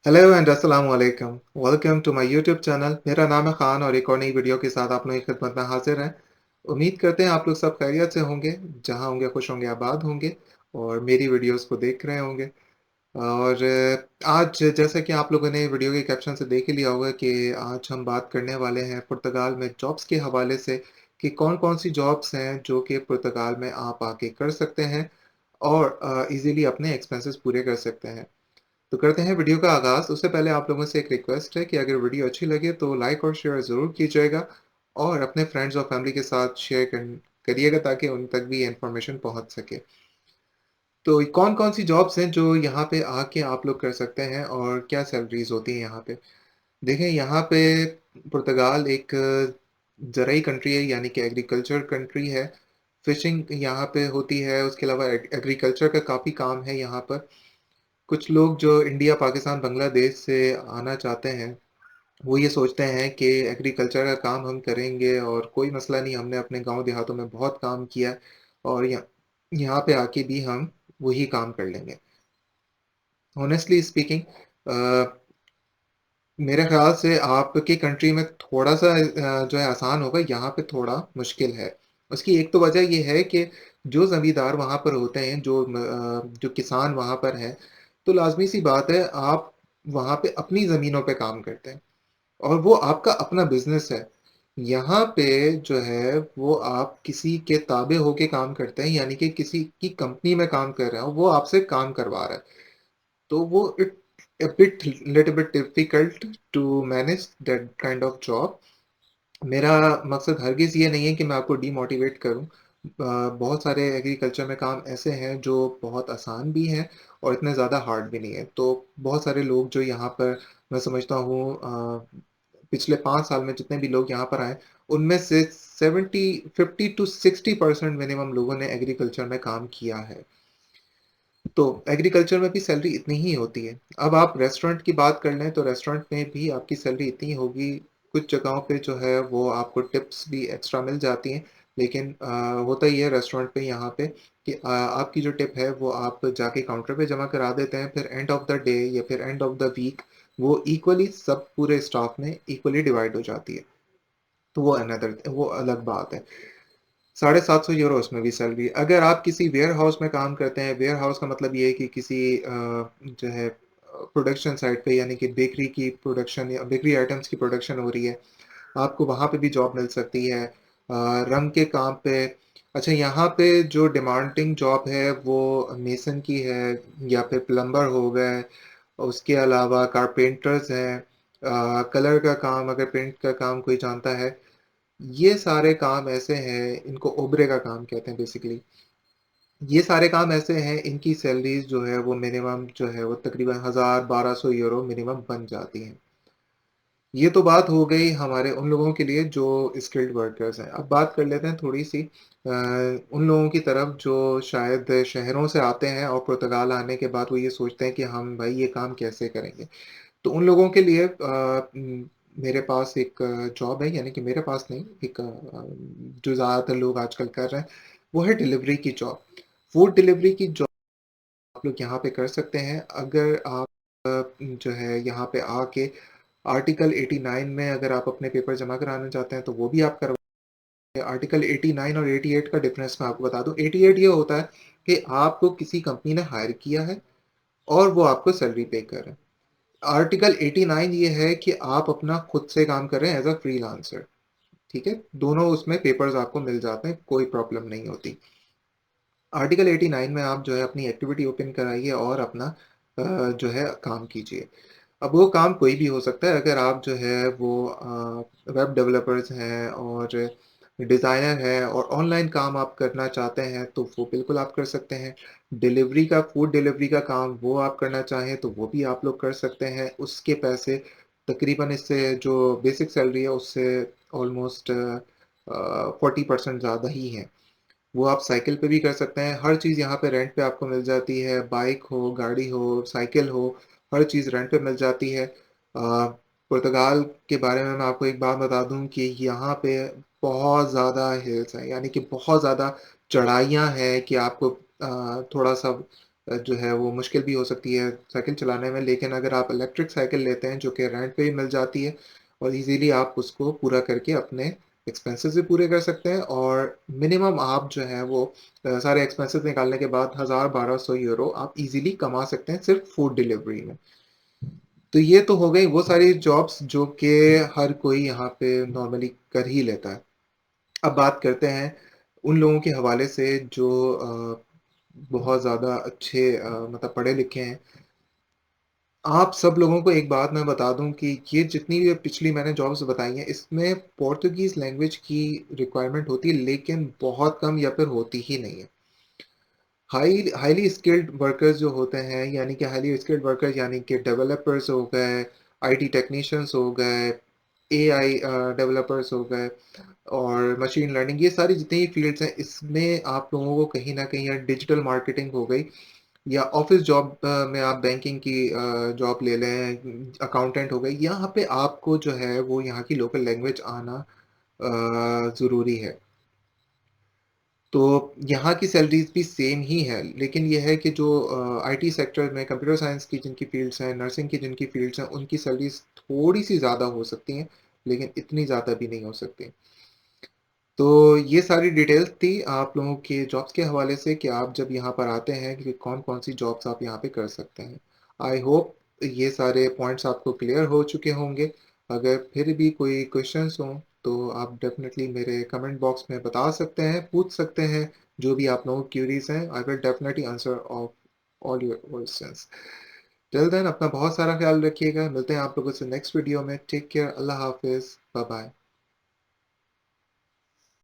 Hello and अस्सलाम वालेकुम। Welcome to my YouTube channel. मेरा नाम है खान और एक और नई वीडियो के साथ आप लोगों की खिदमत में हाजिर हैं। उम्मीद करते हैं आप लोग सब खैरियत से होंगे, जहाँ होंगे खुश होंगे, आबाद होंगे और मेरी वीडियोस को देख रहे होंगे। और आज जैसा कि आप लोगों ने वीडियो के कैप्शन से देख ही लिया होगा कि आज हम बात करने वाले हैं पुर्तगाल में जॉब्स के हवाले से कि कौन-कौन सी जॉब्स हैं जो कि पुर्तगाल में आप आके कर सकते हैं और ईज़िली अपने एक्सपेंसेस पूरे कर सकते हैं। तो करते हैं वीडियो का आगाज़। उससे पहले आप लोगों से एक रिक्वेस्ट है कि अगर वीडियो अच्छी लगे तो लाइक और शेयर ज़रूर कीजिएगा और अपने फ्रेंड्स और फैमिली के साथ शेयर करिएगा ताकि उन तक भी ये इन्फॉर्मेशन पहुँच सके। तो कौन-कौन सी जॉब्स हैं जो यहाँ पे आके आप लोग कर सकते हैं और क्या सैलरीज़ होती हैं यहाँ पे? देखें, यहाँ पे पुर्तगाल एक ज़रई कंट्री है, यानी कि एग्रीकल्चर कंट्री है। फ़िशिंग यहाँ पे होती है, उसके अलावा एग्रीकल्चर का काफ़ी काम है यहाँ पर। कुछ लोग जो इंडिया, पाकिस्तान, बांग्लादेश से आना चाहते हैं, वो ये सोचते हैं कि एग्रीकल्चर का काम हम करेंगे और कोई मसला नहीं, हमने अपने गाँव देहातों में बहुत काम किया है और यहाँ पे आके भी हम वही काम कर लेंगे। हॉनेस्टली स्पीकिंग अ, मेरे ख़्याल से आपकी कंट्री में थोड़ा-सा जो है आसान होगा, यहाँ पे थोड़ा मुश्किल है। उसकी एक तो वजह ये है कि जो ज़मींदार वहाँ पर होते हैं, जो किसान वहाँ पर हैं, तो लाज़मी-सी बात है आप वहाँ पे अपनी ज़मीनों पे काम करते हैं और वो आपका अपना बिज़नेस है। यहाँ पे जो है वो आप किसी के ताबे होके काम करते हैं, यानी कि किसी की कंपनी में काम कर रहे हो, वो आपसे काम करवा रहा है। तो वो it a bit little bit difficult to manage that kind of job। मेरा मकसद हरगिज़ ये नहीं है कि मैं आपको डीमोटिवेट करूँ। बहुत सारे एग्रीकल्चर में काम ऐसे हैं जो बहुत आसान भी हैं और इतने ज़्यादा हार्ड भी नहीं है। तो बहुत सारे लोग जो यहाँ पर मैं समझता हूँ पिछले 5 साल में जितने भी लोग यहाँ पर आए, उनमें से 70 50 टू 60% मिनिमम लोगों ने एग्रीकल्चर में काम किया है। तो एग्रीकल्चर में भी सैलरी इतनी ही होती है। अब आप रेस्टोरेंट की बात कर लें तो रेस्टोरेंट में भी आपकी सैलरी इतनी ही होगी। कुछ जगहों पे जो है वो आपको टिप्स भी एक्स्ट्रा मिल जाती हैं। लेकिन होता ही है रेस्टोरेंट पे यहाँ पे कि आपकी जो टिप है वो आप जाके काउंटर पे जमा करा देते हैं, फिर एंड ऑफ द डे या फिर एंड ऑफ द वीक वो इक्वली सब पूरे स्टाफ में इक्वली डिवाइड हो जाती है। तो वो अलग बात है। 750 यूरो उसमें भी सैलरी। अगर आप किसी वेयरहाउस में काम करते हैं, वेयरहाउस का मतलब ये है कि किसी जो है प्रोडक्शन साइट पे, यानी कि बेकरी की प्रोडक्शन या बेकरी आइटम्स की प्रोडक्शन हो रही है, आपको वहाँ पे भी जॉब मिल सकती है। रंग के काम पे। अच्छा, यहाँ पे जो डिमांडिंग जॉब है वो मेसन की है या फिर प्लम्बर हो गए, उसके अलावा कारपेंटर्स हैं, कलर का काम, अगर पेंट का काम कोई जानता है, ये सारे काम ऐसे हैं, इनको ओबरे का काम कहते हैं बेसिकली। ये सारे काम ऐसे हैं, इनकी सैलरीज़ जो है वो मिनिमम जो है वो तकरीबन 1000-1200 यूरो मिनिमम बन जाती हैं। ये तो बात हो गई हमारे उन लोगों के लिए जो स्किल्ड वर्कर्स हैं। अब बात कर लेते हैं थोड़ी-सी उन लोगों की तरफ जो शायद शहरों से आते हैं और पुर्तगाल आने के बाद वो ये सोचते हैं कि हम भाई ये काम कैसे करेंगे? तो उन लोगों के लिए मेरे पास एक जॉब है, यानी कि मेरे पास नहीं, एक जो ज़्यादातर लोग आजकल कर रहे हैं, वो है डिलीवरी की जॉब। फूड डिलीवरी की जॉब आप लोग यहाँ पे कर सकते हैं। अगर आप जो है यहाँ पे आके आर्टिकल 89 में अगर आप अपने पेपर जमा कराना चाहते हैं, तो वो भी आप करवा। आर्टिकल 89 और 88 का डिफरेंस मैं आपको बता दूँ। 88 ये होता है कि आपको किसी कंपनी ने हायर किया है और वो आपको सैलरी पे कर रहे हैं। आर्टिकल 89 ये है कि आप अपना खुद से काम कर रहे हैं एज़ अ फ्रीलांसर, ठीक है? दोनों उसमें पेपर्स आपको मिल जाते हैं, कोई प्रॉब्लम नहीं होती। आर्टिकल 89 में आप जो है अपनी एक्टिविटी ओपन कराइए और अपना जो है काम कीजिए। अब वो काम कोई भी हो सकता है, अगर आप जो है वो वेब डेवलपर्स हैं और डिज़ाइनर हैं और ऑनलाइन काम आप करना चाहते हैं, तो वो बिल्कुल आप कर सकते हैं। डिलीवरी का, फूड डिलीवरी का काम वो आप करना चाहें, तो वो भी आप लोग कर सकते हैं। उसके पैसे तकरीबन इससे जो बेसिक सैलरी है, उससे ऑलमोस्ट 40% ज़्यादा ही हैं। वो आप साइकिल पे भी कर सकते हैं, हर चीज़ यहाँ पे रेंट पे आपको मिल जाती है, बाइक हो, गाड़ी हो, साइकिल हो, हर चीज़ रेंट पे मिल जाती है। पुर्तगाल के बारे में मैं आपको एक बात बता दूँ कि यहाँ पे बहुत ज़्यादा हिल्स हैं, यानी कि बहुत ज़्यादा चढ़ाइयाँ हैं कि आपको थोड़ा-सा जो है वो मुश्किल भी हो सकती है साइकिल चलाने में, लेकिन अगर आप इलेक्ट्रिक साइकिल लेते हैं जो कि रेंट पे ही मिल जाती है और ईज़िली आप उसको पूरा करके अपने एक्सपेंसेस भी पूरे कर सकते हैं और मिनिमम आप जो है वो सारे एक्सपेंसेस निकालने के बाद 1000-1200 यूरो आप ईज़िली कमा सकते हैं सिर्फ़ फूड डिलीवरी में। तो ये तो हो गई वो सारी जॉब्स जो कि हर कोई यहाँ पे नॉर्मली कर ही लेता है। अब बात करते हैं उन लोगों के हवाले से जो बहुत ज़्यादा अच्छे मतलब पढ़े-लिखे हैं। आप सब लोगों को एक बात मैं बता दूँ कि ये जितनी भी पिछली मैंने जॉब्स बताई हैं, इसमें पोर्तुगीज़ लैंग्वेज की रिक्वायरमेंट होती है, लेकिन बहुत कम या फिर होती ही नहीं है। हाइली स्किल्ड वर्कर्स जो होते हैं, यानी कि हाइली स्किल्ड वर्कर्स यानी कि डेवलपर्स हो गए, आईटी टेक्नीशियंस हो गए, एआई डेवलपर्स हो गए और मशीन लर्निंग, ये सारी जितनी भी फ़ील्ड्स हैं, इसमें आप लोगों को कहीं न कहीं या डिजिटल मार्केटिंग हो गई या ऑफ़िस जॉब में आप बैंकिंग की जॉब ले लें, अकाउंटेंट हो गई, यहाँ पे आपको जो है वो यहाँ की लोकल लैंग्वेज आना ज़रूरी है। तो यहाँ की सैलरीज़ भी सेम ही है, लेकिन ये है कि जो आईटी सेक्टर में कंप्यूटर साइंस की जिनकी फ़ील्ड्स हैं, नर्सिंग की जिनकी फ़ील्ड्स हैं, उनकी सैलरीज़ थोड़ी-सी ज़्यादा हो सकती हैं, लेकिन इतनी ज़्यादा भी नहीं हो सकती। तो ये सारी डिटेल्स थी आप लोगों के जॉब्स के हवाले से कि आप जब यहाँ पर आते हैं कि कौन-कौन सी जॉब्स आप यहाँ पे कर सकते हैं। आई होप ये सारे पॉइंट्स आपको क्लियर हो चुके होंगे। अगर फिर भी कोई क्वेश्चन्स हों, तो आप डेफ़िनेटली मेरे कमेंट बॉक्स में बता सकते हैं, पूछ सकते हैं, जो भी आप लोगों की क्वेरीज़ हैं। I will definitely answer of all your questions. Till then अपना बहुत सारा ख़्याल रखिएगा। मिलते हैं आप लोगों से नेक्स्ट वीडियो में। Take care. अल्लाह हाफ़िज़। बाय-बाय।